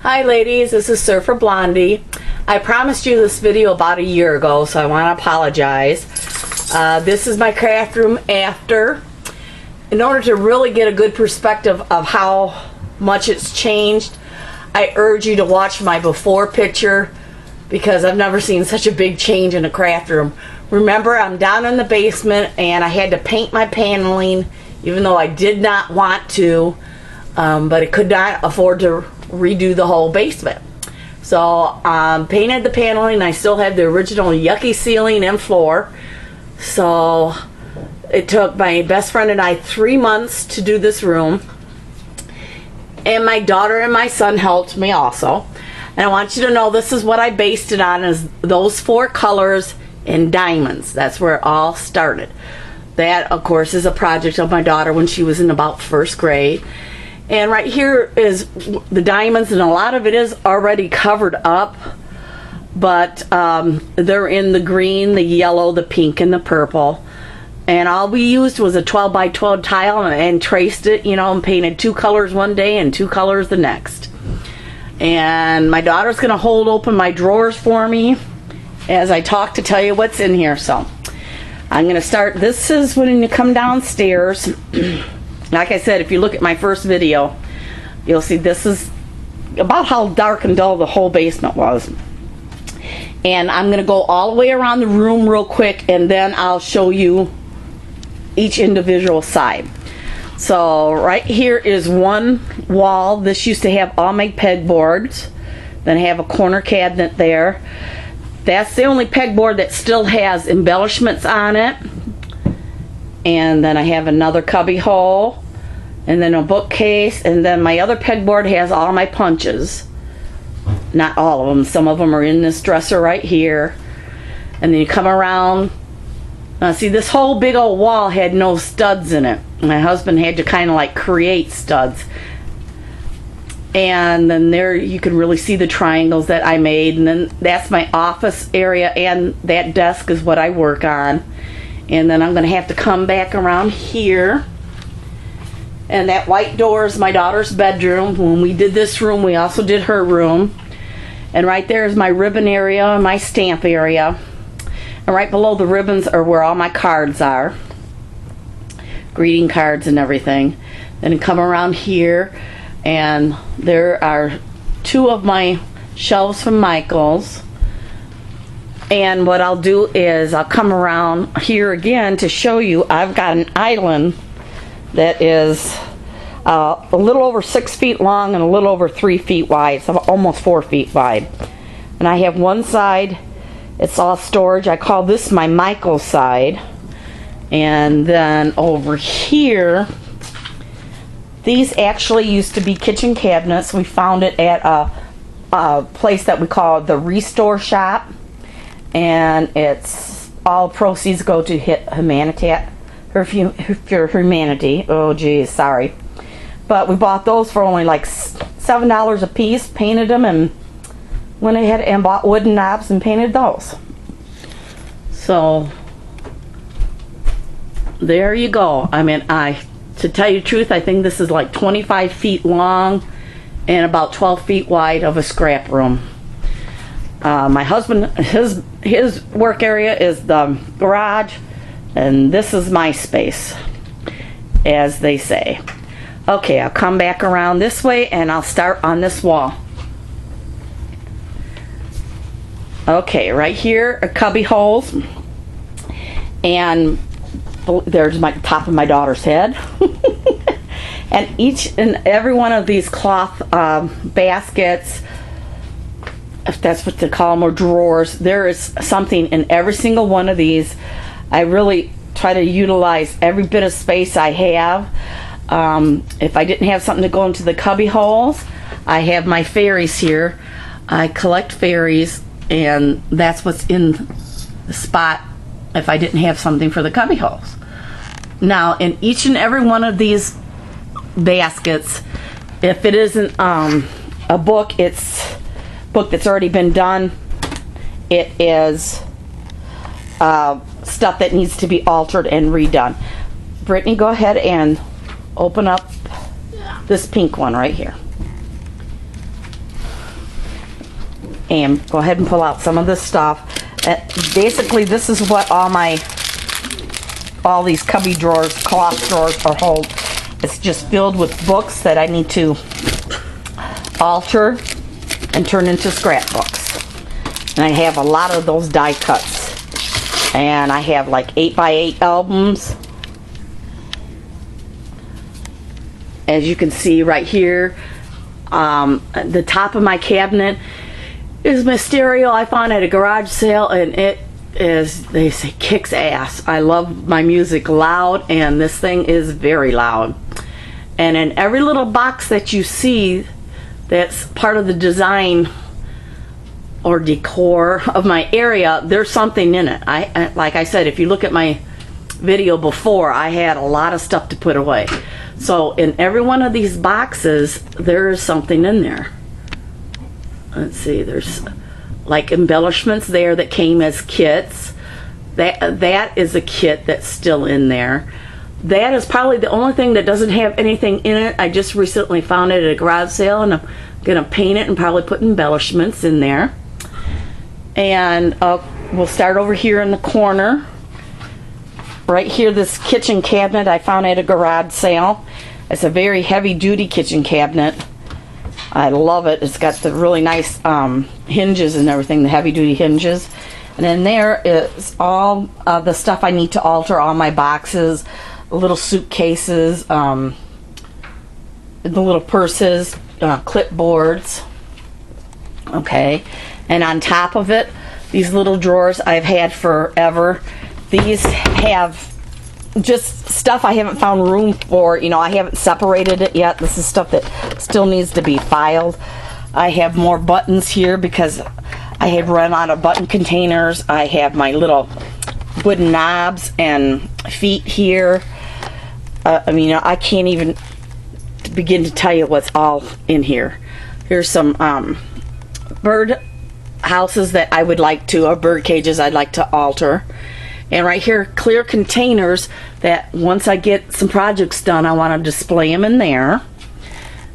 Hi ladies, this is Surfer Blondie. I promised you this video about a year ago, so I want to apologize. This is my craft room after. In order to really get a good perspective of how much it's changed, I urge you to watch my before picture because I've never seen such a big change in a craft room. Remember, I'm down in the basement and I had to paint my paneling even though I did not want to, but I could not afford to redo the whole basement. So painted the paneling. I still had the original yucky ceiling and floor. So it took my best friend and I 3 months to do this room. And my daughter and my son helped me also. And I want you to know this is what I based it on, is those 4 colors and diamonds. That's where it all started. That, of course, is a project of my daughter when she was in about 1st grade. And right here is the diamonds, and a lot of it is already covered up, but they're in the green, the yellow, the pink, and the purple. And all we used was a 12 by 12 tile and traced it, you know, and painted 2 colors one day and 2 colors the next. And my daughter's going to hold open my drawers for me as I talk to tell you what's in here. So I'm going to start. This is when you come downstairs. Like I said, if you look at my first video, you'll see this is about how dark and dull the whole basement was. And I'm going to go all the way around the room real quick, and then I'll show you each individual side. So right here is one wall. This used to have all my pegboards. Then I have a corner cabinet there. That's the only pegboard that still has embellishments on it. And then I have another cubby hole, and then a bookcase, and then my other pegboard has all my punches. Not all of them. Some of them are in this dresser right here. And then you come around. See, this whole big old wall had no studs in it. My husband had to kind of like create studs. And then there you can really see the triangles that I made. And then that's my office area, and that desk is what I work on. And then I'm going to have to come back around here. And that white door is my daughter's bedroom. When we did this room, we also did her room. And right there is my ribbon area and my stamp area. And right below the ribbons are where all my cards are. Greeting cards and everything. Then come around here, and there are 2 of my shelves from Michael's. And what I'll do is I'll come around here again to show you I've got an island that is a little over 6 feet long and a little over 3 feet wide, so almost 4 feet wide. And I have one side, it's all storage. I call this my Michael side. And then over here, these actually used to be kitchen cabinets. We found it at a place that we call the Restore Shop. And it's all proceeds go to humanity. Oh geez, sorry. But we bought those for only like $7 a piece, painted them, and went ahead and bought wooden knobs and painted those. So there you go. I mean, to tell you the truth, I think this is like 25 feet long and about 12 feet wide of a scrap room. My husband, his work area is the garage, and this is my space, as they say. Okay, I'll come back around this way, and I'll start on this wall. Okay, right here are cubby holes, and there's my top of my daughter's head. And each and every one of these cloth baskets, if that's what they call them, or drawers, there is something in every single one of these. I really try to utilize every bit of space I have. If I didn't have something to go into the cubby holes, I have my fairies here. I collect fairies, and that's what's in the spot if I didn't have something for the cubby holes. Now, in each and every one of these baskets, if it isn't a book, it's book that's already been done. It is stuff that needs to be altered and redone. Brittany, go ahead and open up this pink one right here. and go ahead and pull out some of this stuff. Basically, this is what all these cubby drawers, cloth drawers are hold. It's just filled with books that I need to alter and turn into scrapbooks. And I have a lot of those die cuts. And I have like 8x8 albums. As you can see right here, the top of my cabinet is my stereo I found at a garage sale, and it is, they say, kicks ass. I love my music loud, and this thing is very loud. And in every little box that you see that's part of the design or decor of my area, there's something in it. I like I said, if you look at my video before, I had a lot of stuff to put away. So in every one of these boxes, there is something in there. Let's see, there's like embellishments there that came as kits. That is a kit that's still in there. That is probably the only thing that doesn't have anything in it. I just recently found it at a garage sale, and I'm gonna paint it and probably put embellishments in there. And we'll start over here in the corner. Right here, this kitchen cabinet I found at a garage sale. It's a very heavy-duty kitchen cabinet. I love it. It's got the really nice hinges and everything, the heavy-duty hinges. And then there is all the stuff I need to alter, all my boxes, little suitcases, the little purses, clipboards. Okay. And on top of it, these little drawers I've had forever. These have just stuff I haven't found room for. You know, I haven't separated it yet. This is stuff that still needs to be filed. I have more buttons here because I have run out of button containers. I have my little wooden knobs and feet here. I mean, I can't even begin to tell you what's all in here. Here's some bird houses that I would like to, or bird cages I'd like to alter. And right here, clear containers that once I get some projects done, I want to display them in there.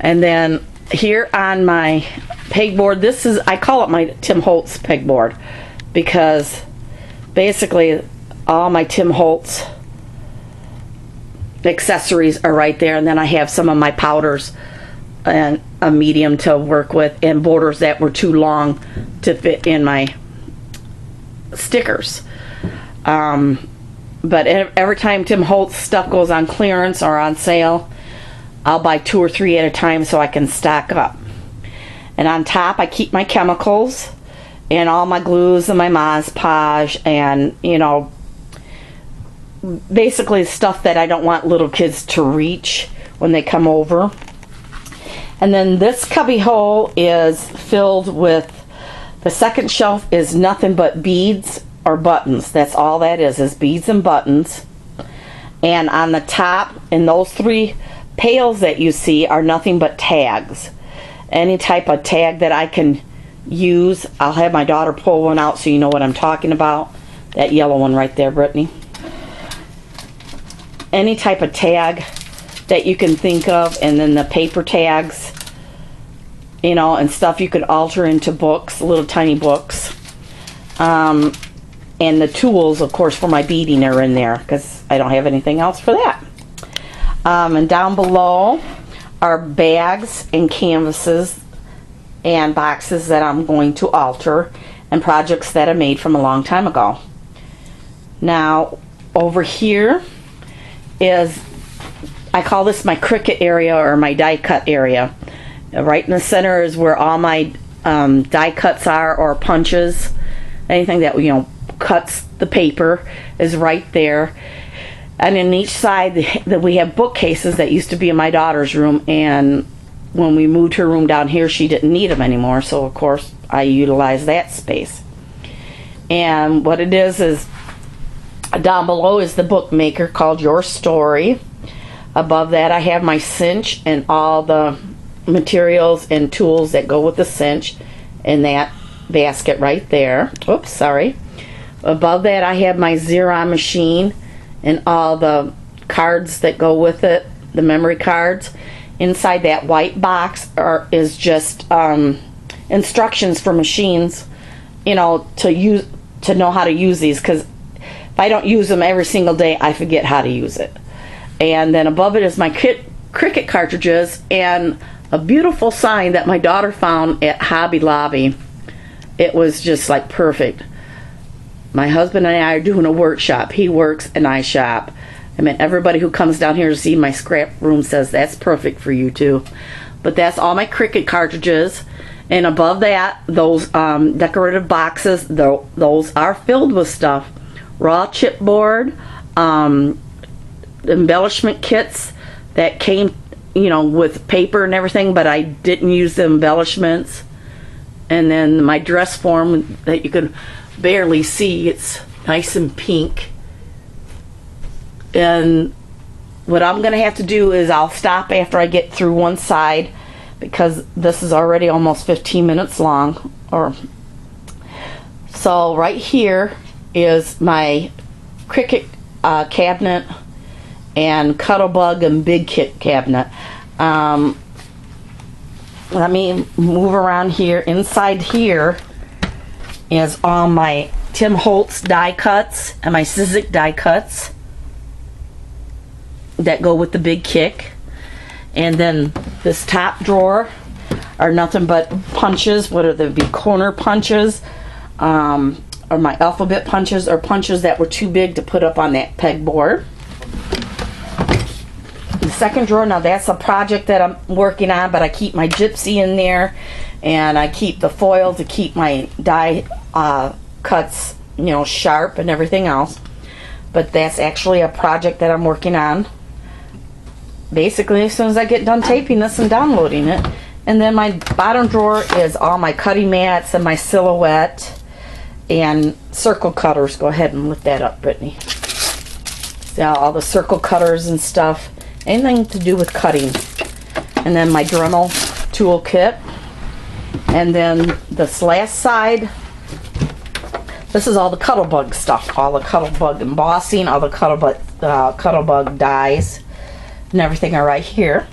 And then here on my pegboard, this is, I call it my Tim Holtz pegboard, because basically all my Tim Holtz accessories are right there. And then I have some of my powders and a medium to work with, and borders that were too long to fit in my stickers. But every time Tim Holtz stuff goes on clearance or on sale, I'll buy 2 or 3 at a time so I can stock up. And on top, I keep my chemicals and all my glues and my Mod Podge, and, you know, basically stuff that I don't want little kids to reach when they come over. And then this cubby hole is filled with, the second shelf is nothing but beads or buttons. That's all that is beads and buttons. And on the top, in those 3 pails that you see, are nothing but tags. Any type of tag that I can use. I'll have my daughter pull one out so you know what I'm talking about. That yellow one right there, Brittany. Any type of tag that you can think of, and then the paper tags, you know, and stuff you could alter into books, little tiny books. And the tools, of course, for my beading are in there, because I don't have anything else for that. And down below are bags and canvases and boxes that I'm going to alter, and projects that I made from a long time ago. Now, over here is, I call this my Cricut area, or my die cut area. Right in the center is where all my die cuts are, or punches. Anything that, you know, cuts the paper is right there. And in each side that we have bookcases that used to be in my daughter's room, and when we moved her room down here, she didn't need them anymore, so of course I utilize that space. And what it is down below is the bookmaker called Your Story. Above that I have my cinch and all the materials and tools that go with the cinch in that basket right there. Oops, sorry. Above that I have my Xeron machine and all the cards that go with it, the memory cards. Inside that white box is just instructions for machines, you know, to know how to use these, because if I don't use them every single day, I forget how to use it. And then above it is my Cricut cartridges and a beautiful sign that my daughter found at Hobby Lobby. It was just like perfect. My husband and I are doing a workshop. He works and I shop. I mean, everybody who comes down here to see my scrap room says that's perfect for you too. But that's all my Cricut cartridges. And above that, those decorative boxes, those are filled with stuff. Raw chipboard, embellishment kits that came, you know, with paper and everything, but I didn't use the embellishments. And then my dress form that you can barely see, it's nice and pink. And what I'm gonna have to do is I'll stop after I get through one side, because this is already almost 15 minutes long. So right here is my Cricut cabinet and Cuttlebug and Big Kit cabinet. Let me move around here. Inside here is all my Tim Holtz die cuts and my Sizzix die cuts that go with the Big Kick. And then this top drawer are nothing but punches, whether they be corner punches, or my alphabet punches, or punches that were too big to put up on that pegboard. The second drawer, now that's a project that I'm working on, but I keep my gypsy in there, and I keep the foil to keep my die cuts, you know, sharp and everything else. But that's actually a project that I'm working on. Basically, as soon as I get done taping this and downloading it. And then my bottom drawer is all my cutting mats and my silhouette and circle cutters. Go ahead and lift that up, Brittany. See all the circle cutters and stuff. Anything to do with cutting. And then my Dremel toolkit. And then this last side, this is all the Cuttlebug stuff. All the Cuttlebug embossing, all the Cuttlebug dies, and everything are right here.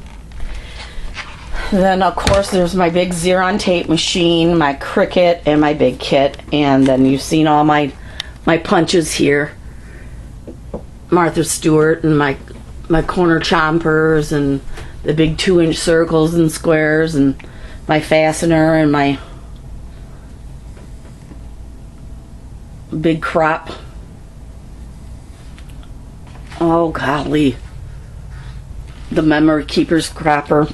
Then of course there's my big Xeron tape machine, my Cricut, and my Big Kit. And then you've seen all my punches here. Martha Stewart and my corner chompers and the big 2-inch circles and squares and my fastener and my big crop. Oh golly. The memory keeper scrapper,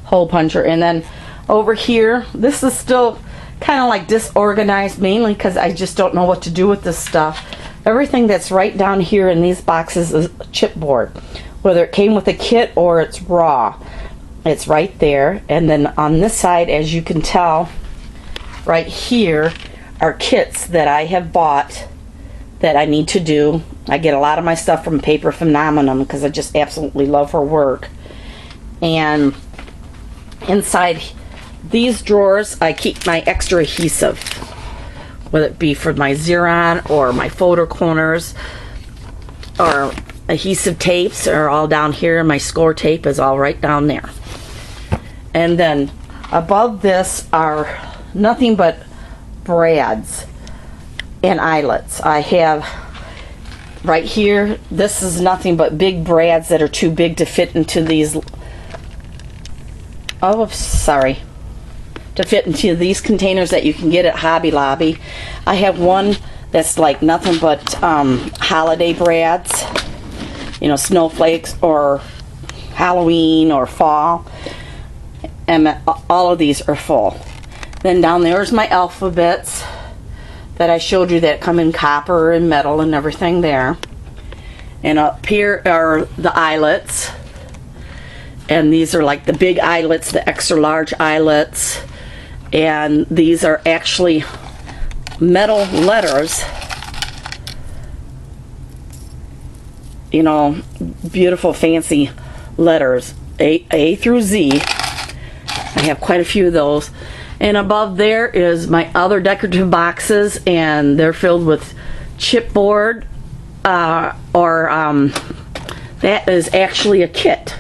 hole puncher. And then over here, this is still kind of like disorganized, mainly because I just don't know what to do with this stuff. Everything that's right down here in these boxes is chipboard, whether it came with a kit or it's raw. It's right there. And then on this side, as you can tell, right here are kits that I have bought that I need to do. I get a lot of my stuff from Paper Phenomenon because I just absolutely love her work. And inside these drawers, I keep my extra adhesive, whether it be for my Xeron or my photo corners, or adhesive tapes are all down here, and my score tape is all right down there. And then above this are nothing but brads and eyelets. I have right here, this is nothing but big brads that are too big to fit into these, to fit into these containers that you can get at Hobby Lobby. I have one that's like nothing but holiday brads, you know, snowflakes or Halloween or fall, and all of these are full. Then down there is my alphabets that I showed you that come in copper and metal and everything there. And up here are the eyelets, and these are like the big eyelets, the extra large eyelets, and these are actually metal letters, you know, beautiful fancy letters, A through Z. I have quite a few of those. And above there is my other decorative boxes, and they're filled with chipboard, that is actually a kit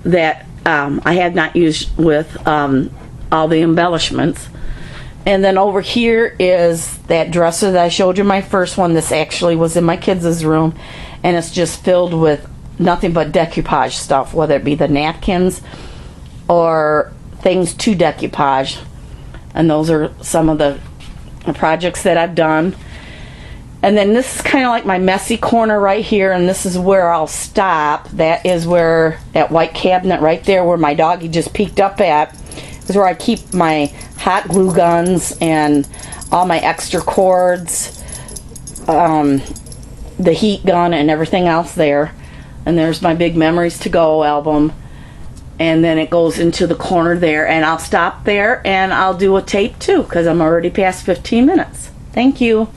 that I have not used with all the embellishments. And then over here is that dresser that I showed you, my first one. This actually was in my kids' room, and it's just filled with nothing but decoupage stuff, whether it be the napkins or things to decoupage. And those are some of the projects that I've done. And then this is kind of like my messy corner right here, and this is where I'll stop. That is where that white cabinet right there where my doggy just peeked up at is where I keep my hot glue guns and all my extra cords, the heat gun and everything else there. And there's my big memories to go album. And then it goes into the corner there, and I'll stop there and I'll do a tape too because I'm already past 15 minutes. Thank you.